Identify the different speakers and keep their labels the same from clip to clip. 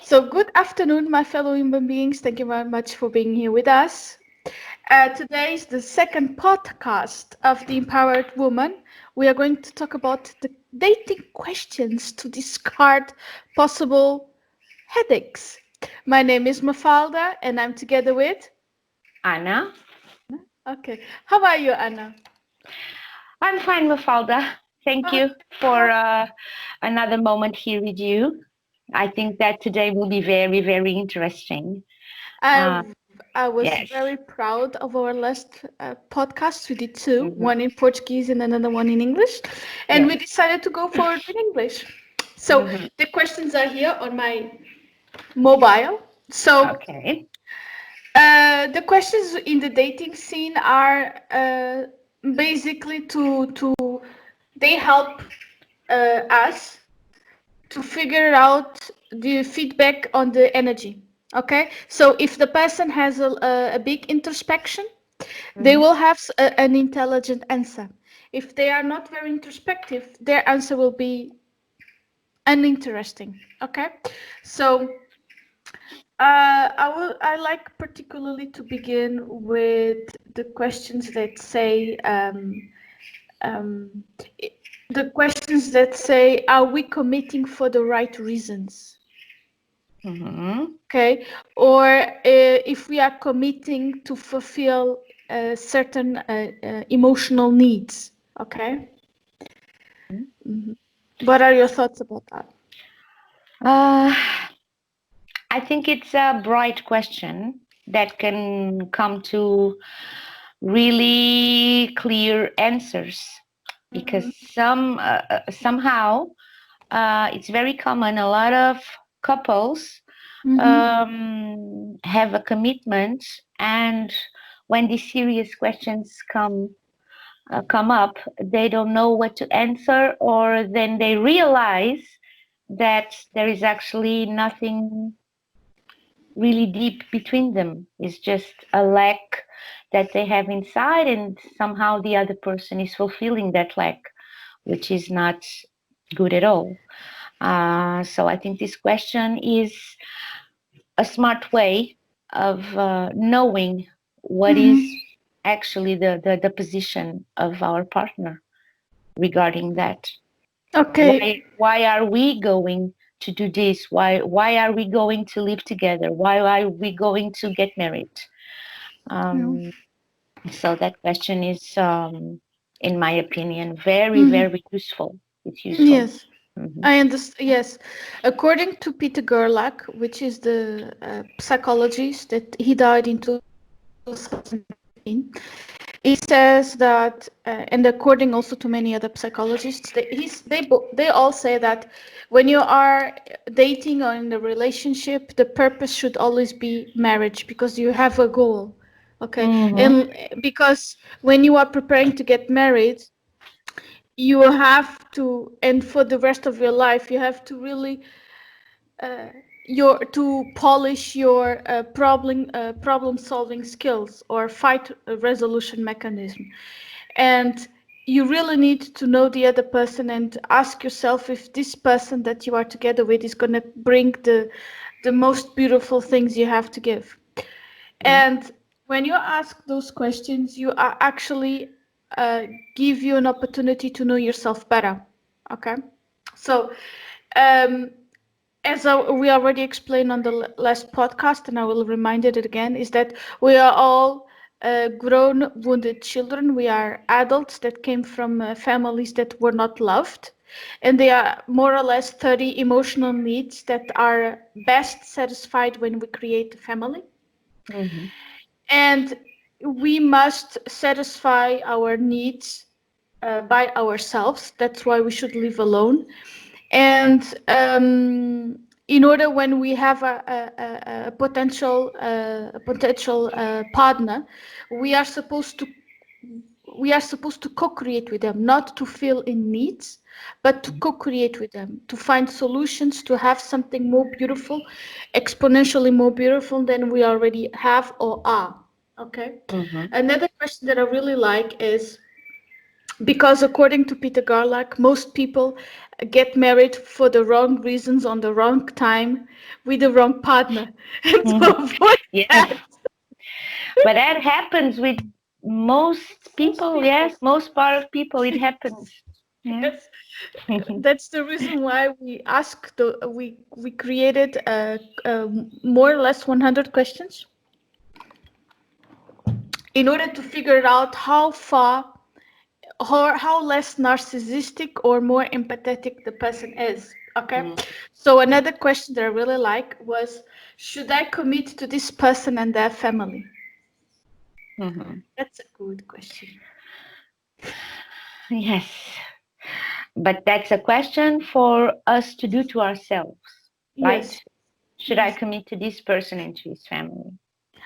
Speaker 1: So, good afternoon, my fellow human beings. Thank you very much for being here with us. Today is the second podcast of The Empowered Woman. We are going to talk about the dating questions to discard possible headaches. My name is Mafalda, and I'm together with
Speaker 2: Anna.
Speaker 1: Okay. How are you, Anna?
Speaker 2: I'm fine, Mafalda. Thank you for another moment here with you. I think that today will be very, very interesting. Uh,
Speaker 1: I I was
Speaker 2: yes.
Speaker 1: very proud of our last podcast. We did two,
Speaker 2: Mhm.
Speaker 1: one in Portuguese and another one in English, and
Speaker 2: Yes.
Speaker 1: we decided to go forward with English. So
Speaker 2: Mhm.
Speaker 1: the questions are here on my mobile. So
Speaker 2: Okay.
Speaker 1: the questions in the dating scene are basically to they help us to figure out the feedback on the energy. Okay, so if the person has a big introspection, they
Speaker 2: Mhm.
Speaker 1: will have an intelligent answer. If they are not very introspective, their answer will be uninteresting. Okay, so I like particularly to begin with the questions that say um, i- the questions that say, are we committing for the right reasons?
Speaker 2: Mhm.
Speaker 1: Okay, or if we are committing to fulfill certain emotional needs. Okay. Mhm. What are your thoughts about that?
Speaker 2: Uh, I think it's a bright question that can come to really clear answers because
Speaker 1: Mhm.
Speaker 2: somehow it's very common. A lot of couples
Speaker 1: Mhm.
Speaker 2: have a commitment, and when these serious questions come up, they don't know what to answer, or then they realize that there is actually nothing really deep between them. It's just a lack that they have inside, and somehow the other person is fulfilling that lack, which is not good at all. So I think this question is a smart way of knowing what is
Speaker 1: Mhm.
Speaker 2: actually the position of our partner regarding that.
Speaker 1: Okay.
Speaker 2: Why are we going to do this? Why are we going to live together? Why are we going to get married?
Speaker 1: Yeah.
Speaker 2: Um, so that question is, in my opinion, very,
Speaker 1: Mhm.
Speaker 2: very useful. It's useful.
Speaker 1: Yes,
Speaker 2: Hmm.
Speaker 1: I understand. Yes, according to Peter Gerlach, which is the psychologist that he died in 2015, he says that, and according also to many other psychologists, they all say that when you are dating or in a relationship, the purpose should always be marriage because you have a goal. Okay,
Speaker 2: Hmm.
Speaker 1: and because when you are preparing to get married, you have to, and for the rest of your life, you have to really uh, your to polish your problem solving skills or fight resolution mechanism, and you really need to know the other person and ask yourself if this person that you are together with is going to bring the most beautiful things you have to give. And when you ask those questions, you are actually uh, give you an opportunity to know yourself better. Okay, so um, as we already explained on the last podcast, and I will remind it again, is that we are all grown, wounded children. We are adults that came from families that were not loved. And they are more or less 30 emotional needs that are best satisfied when we create a family.
Speaker 2: Hmm.
Speaker 1: And we must satisfy our needs by ourselves. That's why we should live alone. And in order when we have a potential partner, we are supposed to we are supposed to co-create with them, not to fill in needs, but to co-create with them, to find solutions, to have something more beautiful, exponentially more beautiful than we already have or are. Okay.
Speaker 2: Hmm.
Speaker 1: Another question that I really like is, because according to Peter Garlack, most people get married for the wrong reasons on the wrong time with the wrong partner. And to
Speaker 2: Mhm.
Speaker 1: avoid
Speaker 2: Yes,
Speaker 1: that,
Speaker 2: but that happens with most
Speaker 1: most
Speaker 2: people.
Speaker 1: people,
Speaker 2: Yes, most part of people, it happens. Yeah.
Speaker 1: yes, that's the reason why we created more or less 100 questions in order to figure out how far or how less narcissistic or more empathetic the person is. Okay. So another question that I really like was, should I commit to this person and their family?
Speaker 2: Mm-hmm.
Speaker 1: That's a good question.
Speaker 2: Yes, but that's a question for us to do to ourselves, right?
Speaker 1: Yes.
Speaker 2: Should I
Speaker 1: Yes.
Speaker 2: commit to this person and to his family?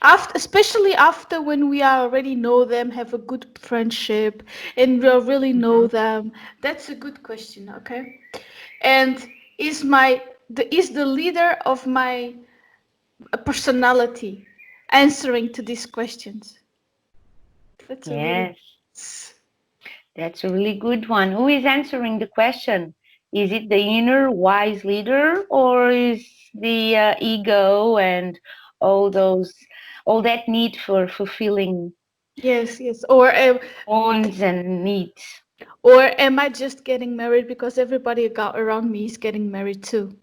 Speaker 1: After, especially after when we already know them, have a good friendship, and we really know
Speaker 2: Mhm.
Speaker 1: them, that's a good question. Okay. And is the leader of my personality answering to these questions? That's a really
Speaker 2: Yes, that's a really good one. Who is answering the question? Is it the inner wise leader, or is the ego and all those, all that need for fulfilling
Speaker 1: yes, yes.
Speaker 2: wants and needs?
Speaker 1: Or am I just getting married because everybody around me is getting married too?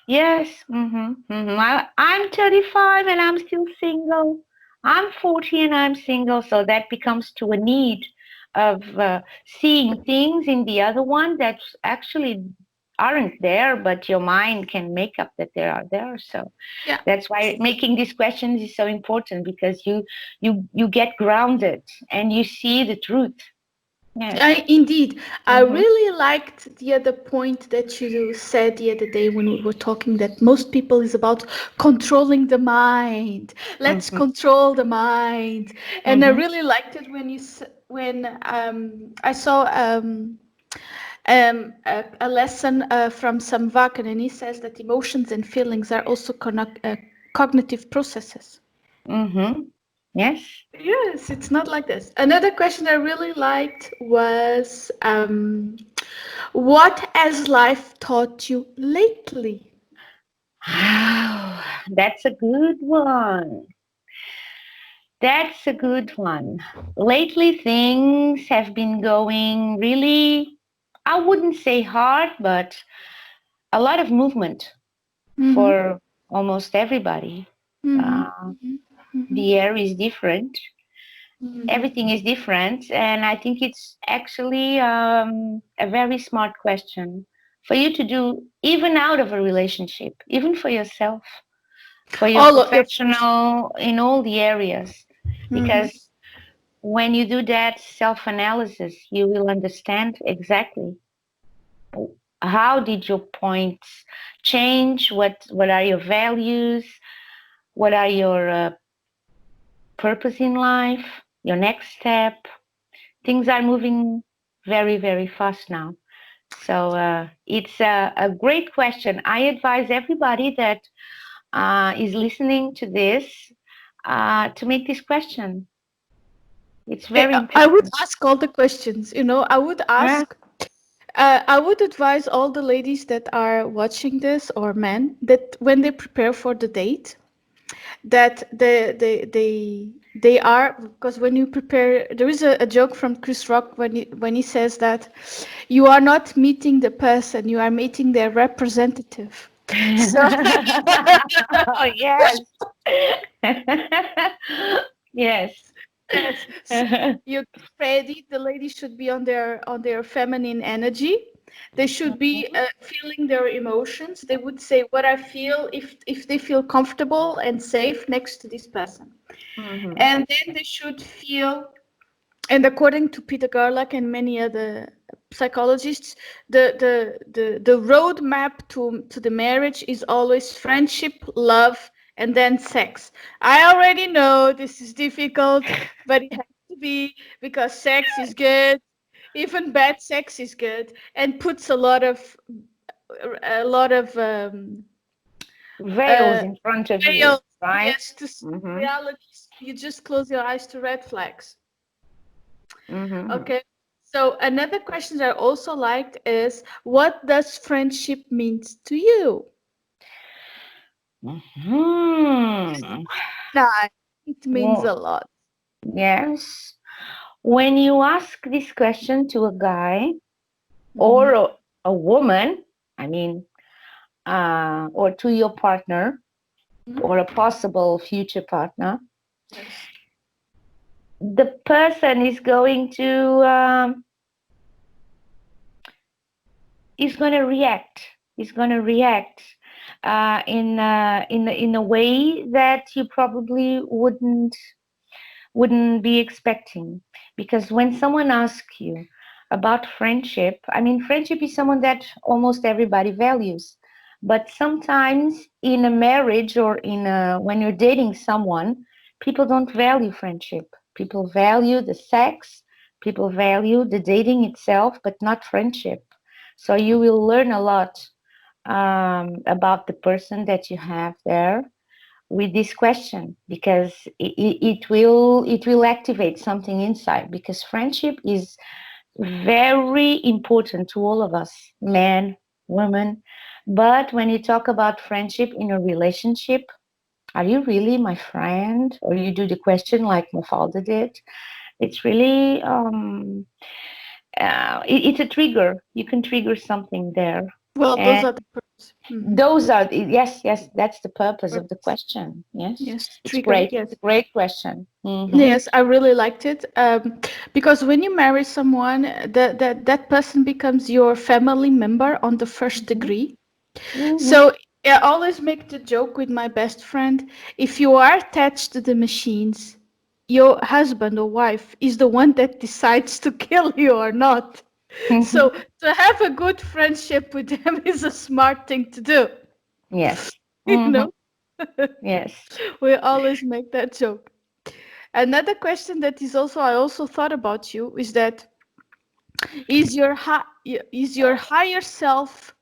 Speaker 2: Yes, I'm 35 and I'm still single. I'm 40 and I'm single. So that becomes to a need of seeing things in the other one that actually aren't there, but your mind can make up that they are there. So
Speaker 1: Yeah.
Speaker 2: that's why making these questions is so important, because you get grounded and you see the truth. Yes.
Speaker 1: Indeed, I
Speaker 2: Mm-hmm.
Speaker 1: really liked the other point that you said the other day when we were talking that most people is about controlling the mind. Let's
Speaker 2: Mm-hmm.
Speaker 1: control the mind, and I
Speaker 2: Mm-hmm.
Speaker 1: really liked it when I saw a lesson from Sam Vaken, and he says that emotions and feelings are also cognitive processes.
Speaker 2: Mm-hmm. Yes.
Speaker 1: Yes, it's not like this. Another question I really liked was, what has life taught you lately?
Speaker 2: Wow, that's a good one. That's a good one. Lately, things have been going really, I wouldn't say hard, but a lot of movement
Speaker 1: Mm-hmm.
Speaker 2: for almost everybody.
Speaker 1: Mm-hmm.
Speaker 2: Uh,
Speaker 1: Mm-hmm.
Speaker 2: the air is different,
Speaker 1: Mm-hmm.
Speaker 2: everything is different. And I think it's actually a very smart question for you to do, even out of a relationship, even for yourself, for your
Speaker 1: All of your friends.
Speaker 2: professional, in all the areas.
Speaker 1: Mm-hmm.
Speaker 2: Because when you do that self analysis, you will understand exactly how did your points change, what are your values, what are your purpose in life, your next step. Things are moving very, very fast now. So it's a great question. I advise everybody that is listening to this to make this question. It's very
Speaker 1: I would
Speaker 2: important.
Speaker 1: ask all the questions, I would
Speaker 2: Yeah.
Speaker 1: ask, I would advise all the ladies that are watching this or men that when they prepare for the date, that they are, because when you prepare, there is a joke from Chris Rock when he says that you are not meeting the person, you are meeting their representative. So
Speaker 2: Oh, yes. Yes.
Speaker 1: yes, so you get ready. The ladies should be on their feminine energy. They should be
Speaker 2: Mhm,
Speaker 1: feeling their emotions. They would say what I feel if they feel comfortable and safe next to this person.
Speaker 2: mhm,
Speaker 1: And then they should feel, and according to Peter Garlack and many other psychologists, the roadmap to the marriage is always friendship, love, and then sex. I already know this is difficult, but it has to be because sex is good. Even bad sex is good, and puts a lot of
Speaker 2: veils
Speaker 1: uh,
Speaker 2: in front of you,
Speaker 1: veils,
Speaker 2: right?
Speaker 1: yes, to see the
Speaker 2: Mhm,
Speaker 1: reality. You just close your eyes to red flags.
Speaker 2: mhm,
Speaker 1: Okay. So another question that I also liked is, what does friendship means to you?
Speaker 2: Hmm.
Speaker 1: Nice. It means a
Speaker 2: Well,
Speaker 1: lot.
Speaker 2: yes. When you ask this question to a guy or
Speaker 1: Mm-hmm.
Speaker 2: a woman, I mean, or to your partner or a possible future partner,
Speaker 1: Yes.
Speaker 2: the person is going to react. Is going to react in a way that you probably wouldn't be expecting. Because when someone asks you about friendship, I mean, friendship is someone that almost everybody values. But sometimes in a marriage or when you're dating someone, people don't value friendship. People value the sex, people value the dating itself, but not friendship. So you will learn a lot about the person that you have there with this question because it will activate something inside because friendship is very important to all of us, men, women. But when you talk about friendship in a relationship, are you really my friend, or you do the question like Mafalda did? It's really it's a trigger. You can trigger something there.
Speaker 1: Well, those
Speaker 2: And
Speaker 1: are the purpose.
Speaker 2: those are yes, yes, that's the purpose of the
Speaker 1: Purpose.
Speaker 2: question. Yes,
Speaker 1: Yes,
Speaker 2: it's
Speaker 1: trigger.
Speaker 2: great. It's
Speaker 1: Yes.
Speaker 2: a great question.
Speaker 1: Yes, I really liked it. Because when you marry someone, that person becomes your family member on the first
Speaker 2: Hmm.
Speaker 1: degree.
Speaker 2: Hmm.
Speaker 1: So I always make the joke with my best friend, if you are attached to the machines, your husband or wife is the one that decides to kill you or not. So to have a good friendship with them is a smart thing to do.
Speaker 2: Yes.
Speaker 1: You
Speaker 2: Hmm.
Speaker 1: know,
Speaker 2: Yes.
Speaker 1: we always make that joke. Another question that is also I also thought about you is that is your higher self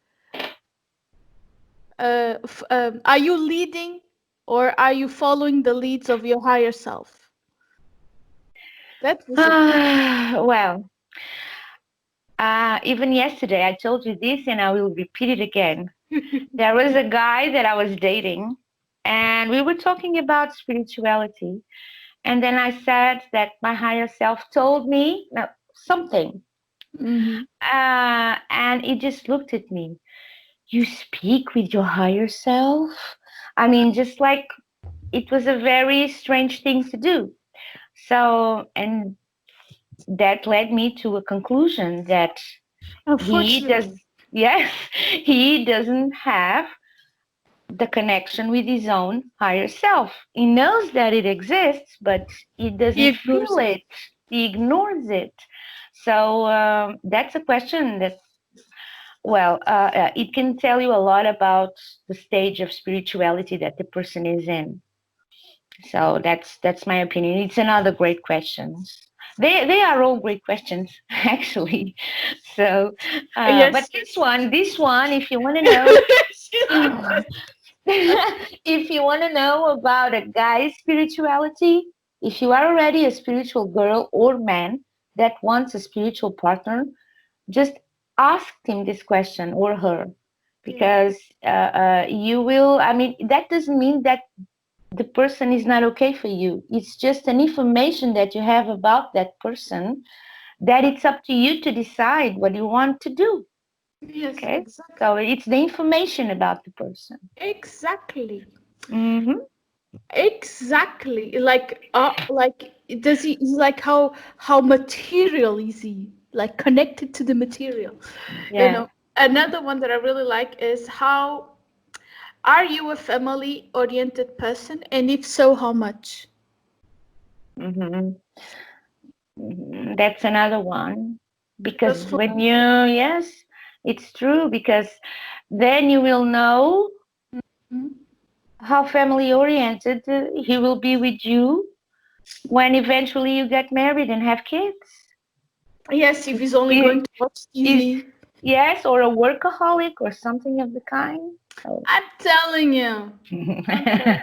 Speaker 1: are you leading or are you following the leads of your higher self? That was a good.
Speaker 2: Well, even yesterday I told you this, and I will repeat it again. There was a guy that I was dating, and we were talking about spirituality. And then I said that my higher self told me something.
Speaker 1: Mm-hmm.
Speaker 2: And he just looked at me. You speak with your higher self? I mean, just like it was a very strange thing to do. So, and that led me to a conclusion that he does,
Speaker 1: Unfortunately,
Speaker 2: yes, he doesn't have the connection with his own higher self. He knows that it exists, but he
Speaker 1: he
Speaker 2: doesn't
Speaker 1: ignores
Speaker 2: feel
Speaker 1: it.
Speaker 2: it. He ignores it. So that's a question that, well, it can tell you a lot about the stage of spirituality that the person is in. So that's my opinion. It's another great question. They are all great questions, actually. So, but
Speaker 1: Yes.
Speaker 2: this one, if you want to know, if you want to know about a guy's spirituality, if you are already a spiritual girl or man that wants a spiritual partner, just ask him this question or her,
Speaker 1: Yeah.
Speaker 2: because you will. I mean, that doesn't mean that the person is not okay for you. It's just an information that you have about that person that it's up to you to decide what you want to do.
Speaker 1: Yes,
Speaker 2: Okay,
Speaker 1: exactly.
Speaker 2: so it's the information about the person.
Speaker 1: Exactly.
Speaker 2: Mm-hmm.
Speaker 1: Exactly. Like does he is like how material is he? Like connected to the material. You
Speaker 2: Yeah.
Speaker 1: know, another one that I really like is how are you a family oriented person? And if so, how much?
Speaker 2: Mm-hmm. That's another one.
Speaker 1: Because
Speaker 2: Because
Speaker 1: for
Speaker 2: when you, yes, it's true, because then you will know
Speaker 1: Mhm.
Speaker 2: how family oriented he will be with you when eventually you get married and have kids.
Speaker 1: Yes, if he's only
Speaker 2: Is,
Speaker 1: going to watch
Speaker 2: is
Speaker 1: TV.
Speaker 2: yes, or a workaholic or something of the kind. So
Speaker 1: I'm telling you. I'm telling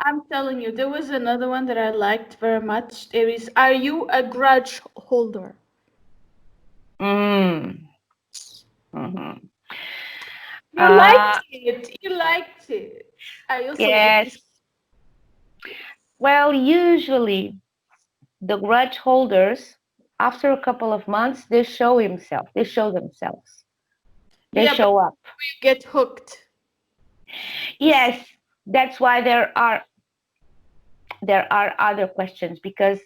Speaker 1: I'm telling you, there was another one that I liked very much. There is, are you a grudge holder?
Speaker 2: Mm. Mhm.
Speaker 1: You
Speaker 2: Uh,
Speaker 1: liked it. You liked it. I also like
Speaker 2: yes.
Speaker 1: this.
Speaker 2: Well, usually the grudge holders, after a couple of months, they show himself. They show themselves. They
Speaker 1: Yeah, but
Speaker 2: show up.
Speaker 1: you get hooked.
Speaker 2: Yes, that's why there are other questions, because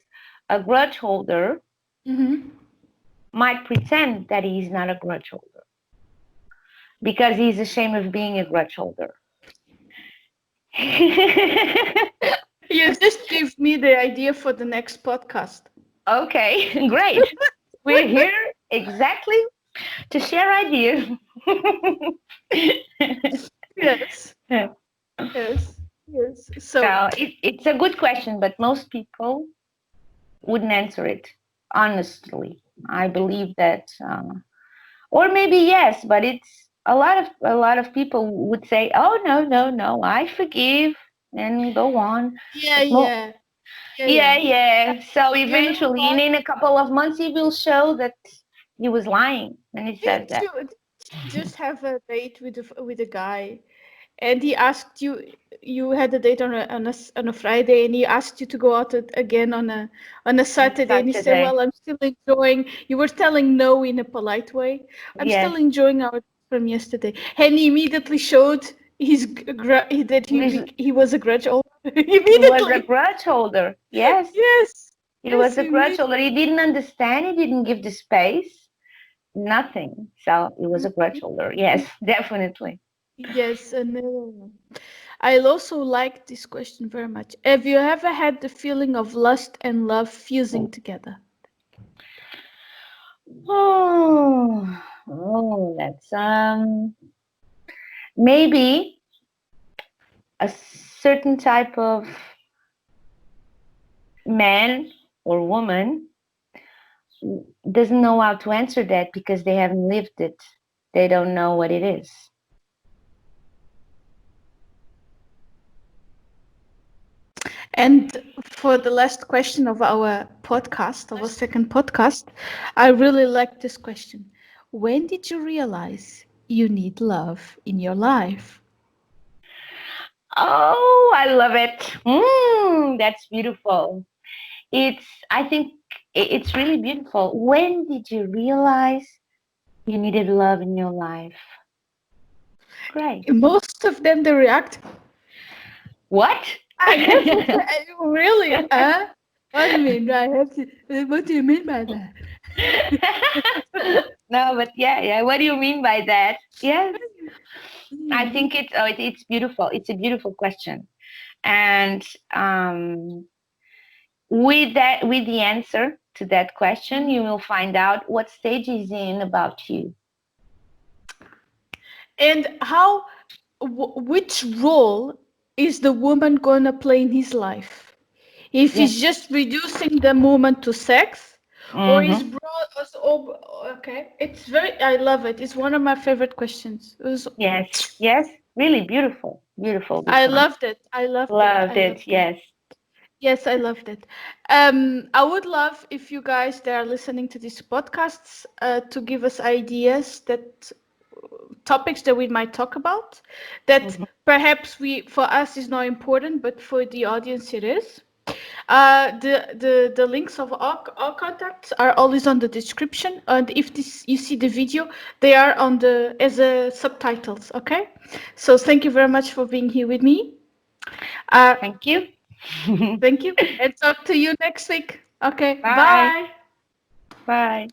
Speaker 2: a grudge holder
Speaker 1: Mm-hmm.
Speaker 2: might pretend that he's not a grudge holder because he's ashamed of being a grudge holder.
Speaker 1: You just gave me the idea for the next podcast.
Speaker 2: Okay, great. We're here exactly to share ideas.
Speaker 1: Yes, yes, yes. So,
Speaker 2: So it's a good question, but most people wouldn't answer it honestly. I believe that, or maybe yes, but it's a lot of people would say, "Oh no, no, no, I forgive," and go on.
Speaker 1: yeah,
Speaker 2: But mo
Speaker 1: yeah, yeah,
Speaker 2: Yeah,
Speaker 1: yeah.
Speaker 2: yeah. So
Speaker 1: You know
Speaker 2: eventually,
Speaker 1: what?
Speaker 2: in a couple of months, he will show that he was lying when he says
Speaker 1: Didn't
Speaker 2: that.
Speaker 1: you just have a date with a guy, and he asked you, you had a date on a Friday, and he asked you to go out again on a
Speaker 2: On
Speaker 1: Saturday, and he said,
Speaker 2: Saturday.
Speaker 1: "Well, I'm still enjoying." You were telling no in a polite way. "I'm still
Speaker 2: Yes.
Speaker 1: enjoying our date from yesterday," and he immediately showed that he was a grudge holder
Speaker 2: He was a
Speaker 1: immediately.
Speaker 2: grudge holder. Yes,
Speaker 1: Yes,
Speaker 2: he
Speaker 1: yes,
Speaker 2: was a grudge holder.
Speaker 1: immediately.
Speaker 2: He didn't understand. He didn't give the space. Nothing. So he was a grudge holder. Yes, definitely.
Speaker 1: Yes, and I also like this question very much. Have you ever had the feeling of lust and love fusing together?
Speaker 2: Oh, that's maybe a certain type of man or woman doesn't know how to answer that because they haven't lived it. They don't know what it is.
Speaker 1: And for the last question of our podcast, of our second podcast, I really like this question. When did you realize you need love in your life?
Speaker 2: Oh, I love it. That's beautiful. I think it's really beautiful. When did you realize you needed love in your life? Great.
Speaker 1: Most of them they react,
Speaker 2: What?
Speaker 1: I have really, what do you mean? I have to, what do you mean by that?
Speaker 2: No, but yeah, yeah. What do you mean by that? Yes, I
Speaker 1: Mm.
Speaker 2: think it's beautiful. It's a beautiful question, and um, with the answer to that question, you will find out what stage he's in about you.
Speaker 1: And which role is the woman gonna play in his life? If
Speaker 2: Yes.
Speaker 1: he's just reducing the moment to sex, or is
Speaker 2: Mm-hmm.
Speaker 1: brought us over? Okay, it's very. I love it. It's one of my favorite questions.
Speaker 2: Yes. Yes. Really beautiful. Beautiful. This
Speaker 1: I
Speaker 2: one.
Speaker 1: loved it. I loved it.
Speaker 2: Loved
Speaker 1: I
Speaker 2: it.
Speaker 1: loved it.
Speaker 2: Yes.
Speaker 1: Yes, I loved it. I would love if you guys that are listening to these podcasts to give us ideas that topics that we might talk about that
Speaker 2: Mm-hmm.
Speaker 1: perhaps we for us is not important, but for the audience it is. The links of all contacts are always on the description, and if this you see the video, they are on the as a subtitles. Okay, so thank you very much for being here with me. Uh,
Speaker 2: Thank you.
Speaker 1: Thank you, and talk to you next week. Okay,
Speaker 2: Bye.
Speaker 1: bye.
Speaker 2: Bye.